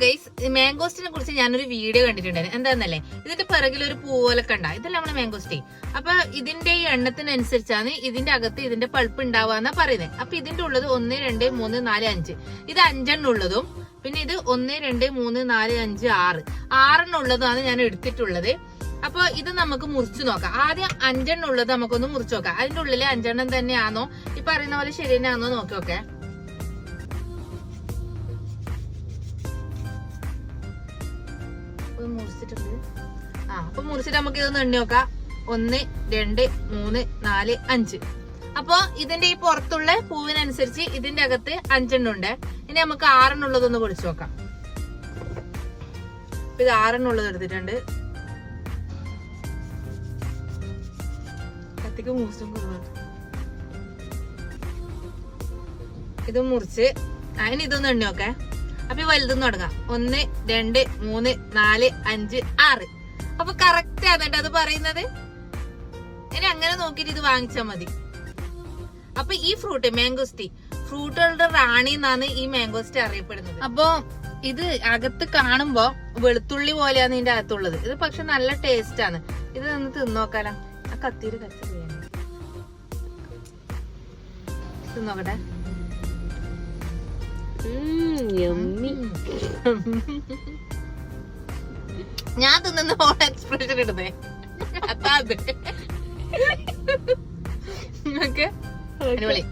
Guys, മാംഗോസ്റ്റിനെ കുറിച്ച് ഞാനൊരു video കണ്ടിട്ടുണ്ടായിരുന്നു. എന്താന്നല്ലേ, ഇതിന്റെ പിറകിൽ ഒരു പൂവോലൊക്കെ ഉണ്ടാവും. ഇതല്ല നമ്മുടെ മാംഗോസ്റ്റി. അപ്പൊ ഇതിന്റെ ഈ എണ്ണത്തിനനുസരിച്ചാണ് ഇതിന്റെ അകത്ത് ഇതിന്റെ പൾപ്പ് ഉണ്ടാവാന്നാ പറയുന്നത്. അപ്പൊ ഇതിന്റെ ഉള്ളത് 1, 2, 3, 4, 5. ഇത് 5 ഉള്ളതും പിന്നെ ഇത് 1, 2, 3, 4, 5, 6 ഉള്ളതാണ് ഞാൻ എടുത്തിട്ടുള്ളത്. അപ്പൊ ഇത് നമുക്ക് മുറിച്ചു നോക്കാം. ആദ്യം 5 ഉള്ളത് നമുക്കൊന്ന് മുറിച്ചു നോക്കാം. അതിന്റെ ഉള്ളില് 5 തന്നെയാണോ ഈ പറയുന്ന പോലെ ശരി തന്നെയാണോ നോക്കി നോക്കേ. മുറിച്ചിട്ടുണ്ട്. അപ്പൊ മുറിച്ചിട്ട് നമുക്ക് ഇതൊന്ന് എണ്ണി നോക്കാം. 1, 2, 3, 4, 5. അപ്പൊ ഇതിന്റെ ഈ പുറത്തുള്ള പൂവിനനുസരിച്ച് ഇതിന്റെ അകത്ത് 5 ഉണ്ട്. ഇനി നമുക്ക് 6 ഉള്ളതൊന്ന് പൊടിച്ചു നോക്കാം. ഇത് 6 ഉള്ളത് എടുത്തിട്ടുണ്ട്. കത്തിക്ക് മുറിച്ചും ഇത് മുറിച്ച് അതിന് ഇതൊന്ന് എണ്ണി നോക്കേ. അപ്പൊ ഈ വലുതെന്ന് തുടങ്ങാം. 1, 2, 3, 4, 5, 6. അപ്പൊ കറക്റ്റ് ആണെട്ടോ അത് പറയുന്നത്. ഇനി അങ്ങനെ നോക്കിട്ട് ഇത് വാങ്ങിച്ചാ മതി. അപ്പൊ ഈ ഫ്രൂട്ട് മാംഗോസ്റ്റി ഫ്രൂട്ടുകളുടെ റാണി എന്നാണ് ഈ മാംഗോസ്റ്റി അറിയപ്പെടുന്നത്. അപ്പൊ ഇത് അകത്ത് കാണുമ്പോ വെളുത്തുള്ളി പോലെയാണ് ഇതിന്റെ അകത്തുള്ളത്. ഇത് പക്ഷെ നല്ല ടേസ്റ്റ് ആണ്. ഇത് ഒന്ന് തിന്നോക്കാലോ. ആ കത്തിരി തിന്നോക്കട്ടെ. ഞാൻ തിന്നുന്ന പോലെ എക്സ്പ്രഷൻ ഇടുന്നേ. അതാ അടിപൊളി.